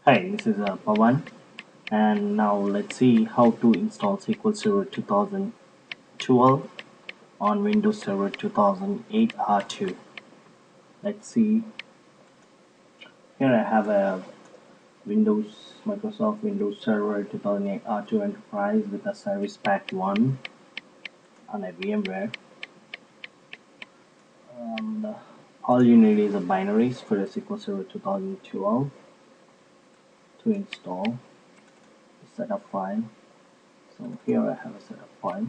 Hi, this is Pawan, and now let's see how to install SQL Server 2012 on Windows Server 2008 R2. Let's see. Here I have a Microsoft Windows Server 2008 R2 Enterprise with a Service Pack 1 on a VMware. All you need is a binaries for a SQL Server 2012 to install the setup file. So here I have a setup file.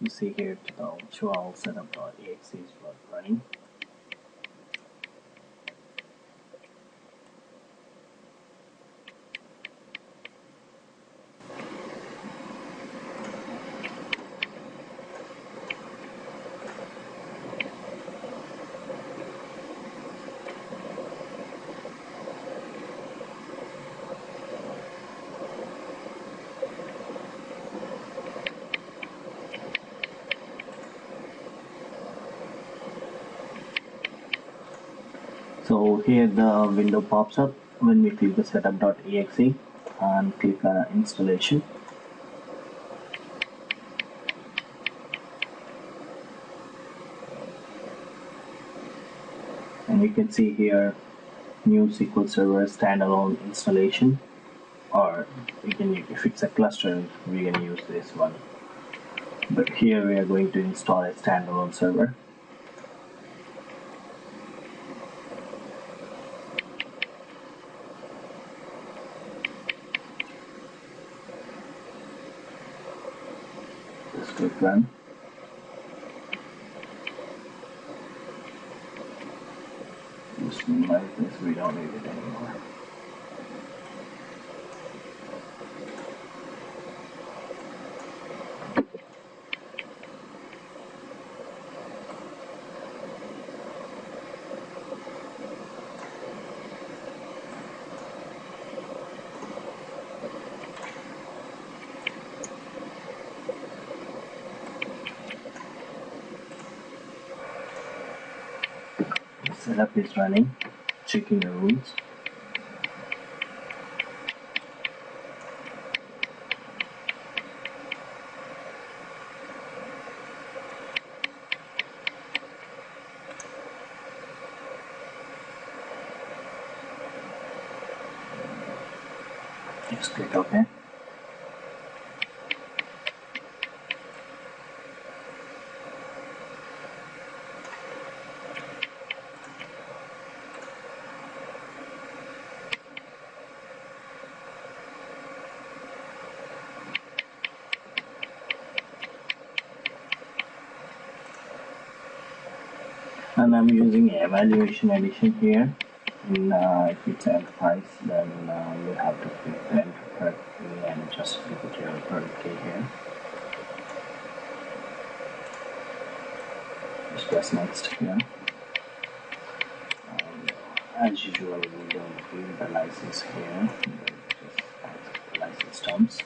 You see here 2012 setup.exe is running. So here the window pops up when we click the setup.exe and click installation. And you can see here new SQL Server standalone installation, or if it's a cluster, we can use this one. But here we are going to install a standalone server. Just click run. Just minimize this, we don't need it anymore. Setup is running, checking the rules. Just click OK. And I'm using evaluation edition here. And if it's enterprise, then you have to click the enterprise key and just put your enterprise key here. Just press next here. As usual, we don't read the license here. Just add the license terms.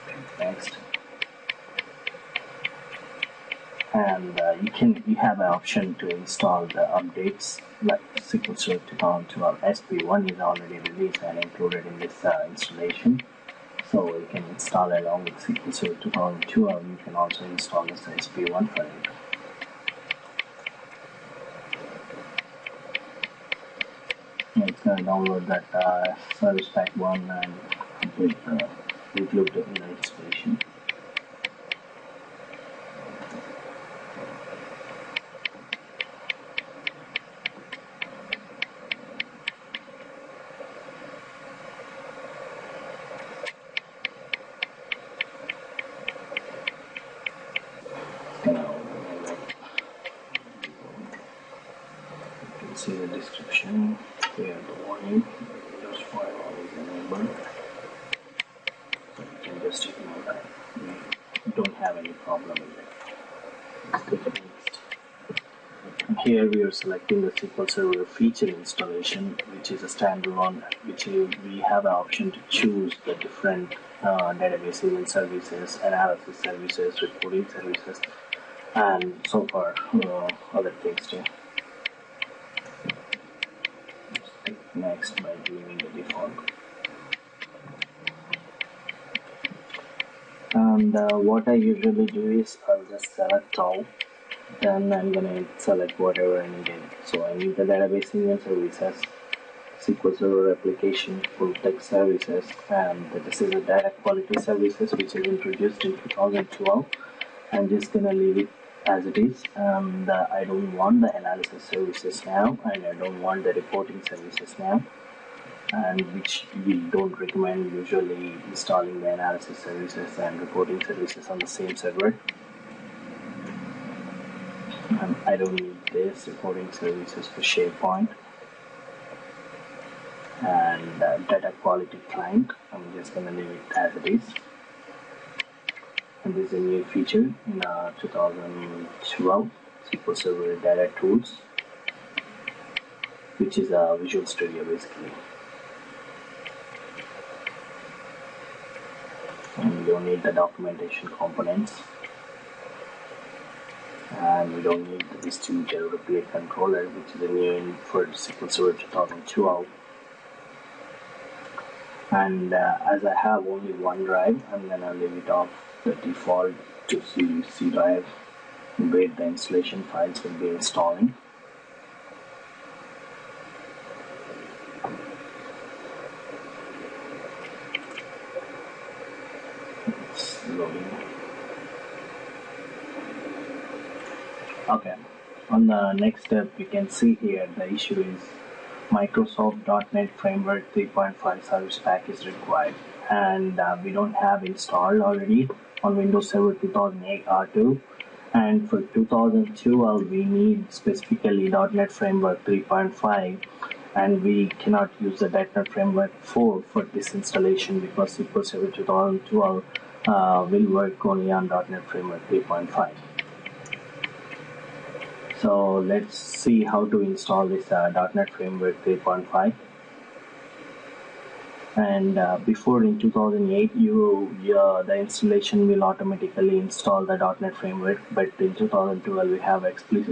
Click next. And you have an option to install the updates like SQL Server 2012 SP1 is already released and included in this installation, so you can install along with SQL Server 2002, or you can also install this SP1 for it. And it's going to download that service pack 1 and include the installation. See the description, here the warning, Windows firewall is enabled, so you can just ignore that. You don't have any problem with it. Let's click next. Here we are selecting the SQL Server feature installation, which is a standalone, we have the option to choose the different database event services, analysis services, reporting services, and so far other things too. Just click next by leaving the default. And what I usually do is I'll just select all. Then I'm gonna select whatever I needed. So I need the database event services, SQL Server application, full text services, and this is a data quality services which is introduced in 2012. I'm just gonna leave it as it is, and I don't want the analysis services now, and I don't want the reporting services now, and which we don't recommend usually installing the analysis services and reporting services on the same server. I don't need this reporting services for SharePoint. And data quality client, I'm just going to leave it as it is. And this is a new feature in 2012 SQL Server Data Tools, which is a Visual Studio basically. And we don't need the documentation components. And we don't need the distributor replay controller, which is a new for SQL Server 2012. And as I have only one drive, I'm gonna leave it off the default to C drive where the installation files will be installing. It's loading. Okay, on the next step we can see here the issue is Microsoft.NET Framework 3.5 Service Pack is required, and we don't have installed already on Windows Server 2008 R2, and for 2012 we need specifically .NET Framework 3.5, and we cannot use the .NET Framework 4 for this installation because SQL Server 2012 will work only on .NET Framework 3.5. So let's see how to install this .NET Framework 3.5. And before in 2008, the installation will automatically install the .NET Framework, but in 2012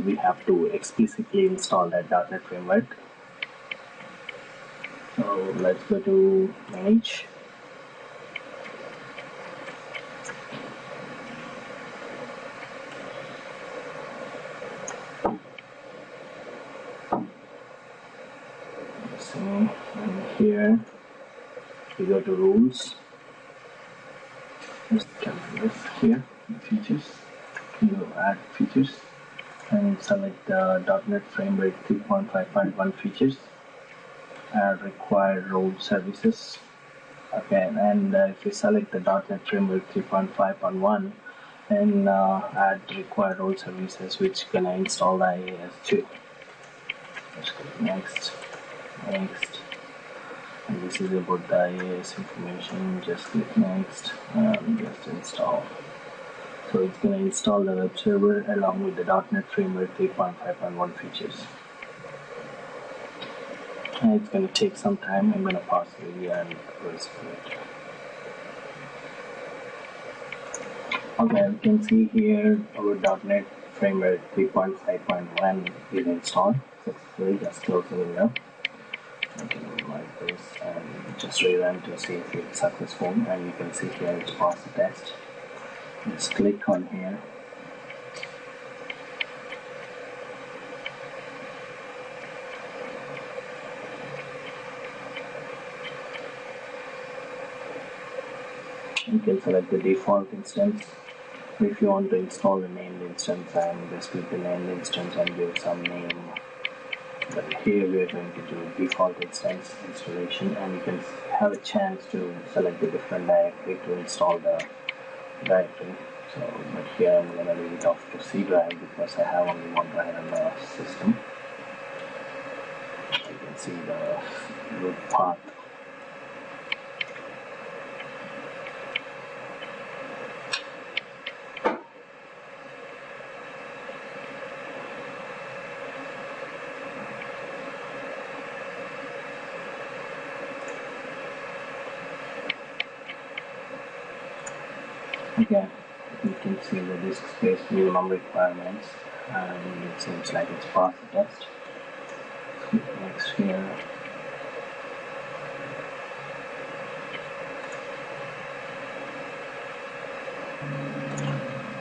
we have to explicitly install that .NET Framework. So let's go to Manage. And here we go to rules, just come to this here, features, you add features and select the .NET Framework 3.5.1 features, add required role services. Okay, and if you select the .NET Framework 3.5.1 and add required role services, which can install the IAS too. Let's click next. And this is about the IAS information. Just click next and just install. So it's going to install the web server along with the .NET Framework 3.5.1 features. And it's going to take some time. I'm going to pause the video and proceed. Okay, you can see here our .NET Framework 3.5.1 is installed successfully. Just close the window. I can like this and just rerun to see if it's successful, and you can see here it's passed the test. Let's click on here. You can select the default instance. If you want to install the named instance, and just click the named instance and give some name. But here we are going to do default instance installation, and you can have a chance to select the different directory to install the directory. So, but here I'm going to leave it off to C drive because I have only one drive on the system. You can see the root path. Okay, you can see the disk space minimum requirements, and it seems like it's passed the test. Click next here.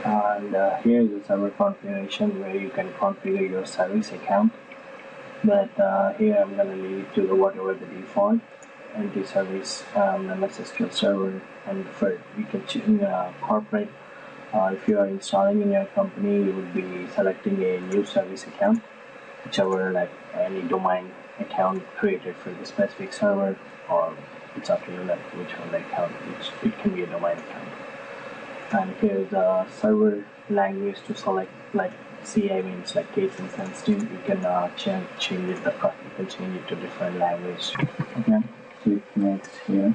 And here is the server configuration where you can configure your service account. But here I'm going to leave it to whatever the default anti-service MS SQL server. And for you can choose corporate. If you are installing in your company, you would be selecting a new service account, whichever, like any domain account created for the specific server, or it's up to you, like which one the account. It can be a domain account. And here's the server language to select, like CI means like case insensitive. You can change it. You can change it to different language. Okay, click next here.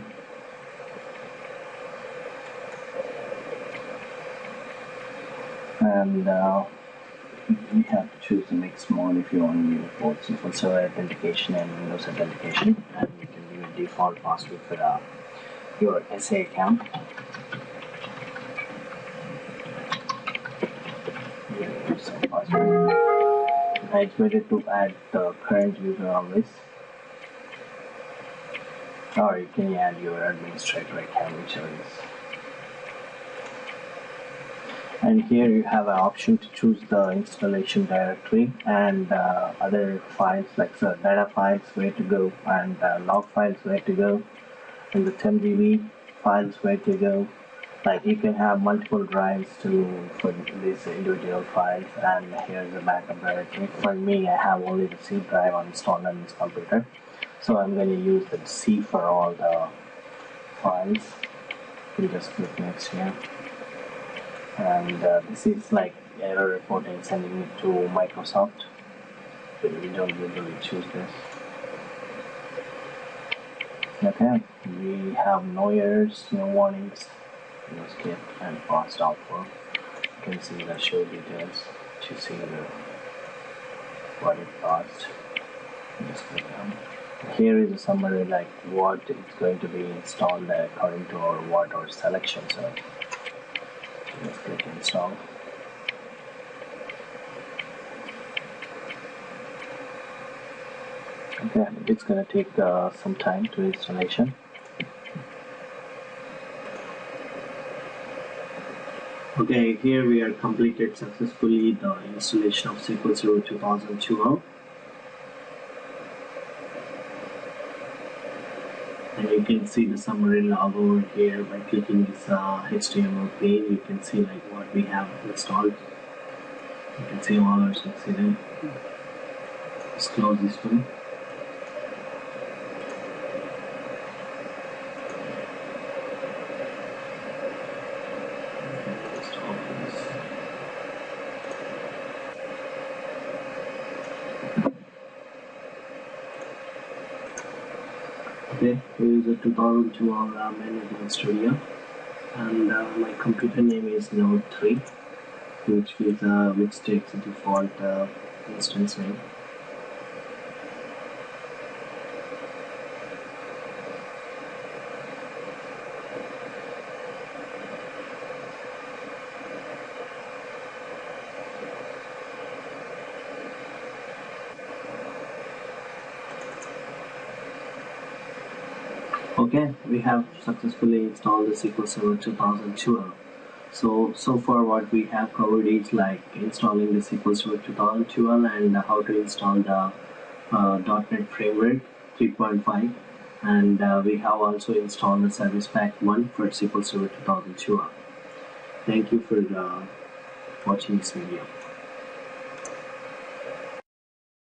And you have to choose the mix mode if you want to use both SQL Server authentication and Windows authentication. And you can give a default password for your SA account. It's better to add the current user always, or you can add your administrator account, whichever is. And here you have an option to choose the installation directory and other files, like the data files where to go, and log files where to go, and the 10 GB files where to go. Like you can have multiple drives for these individual files, and here's the backup directory. For me, I have only the C drive installed on this computer, so I'm going to use the C for all the files. You just click next here, and this is like error reporting, sending it to Microsoft, but we don't usually choose this. Okay, we have no errors, no warnings. No skip and paused output. You can see the show details to see what it paused. Just click on. Here is a summary, like what is going to be installed according to our selection. So just click install. Okay, it's gonna take some time to installation. Okay, here we are completed successfully the installation of SQL Server 2012. And you can see the summary log over here by clicking this HTML page. You can see like what we have installed. You can see all are succeeded. Let's close this one. Okay, here is a 2012 Management Studio, and my computer name is Node 3, which takes the default instance name. Okay, we have successfully installed the SQL Server 2012. So far what we have covered is like installing the SQL Server 2012 and how to install the .NET Framework 3.5, and we have also installed the Service Pack 1 for SQL Server 2012. Thank you for watching this video.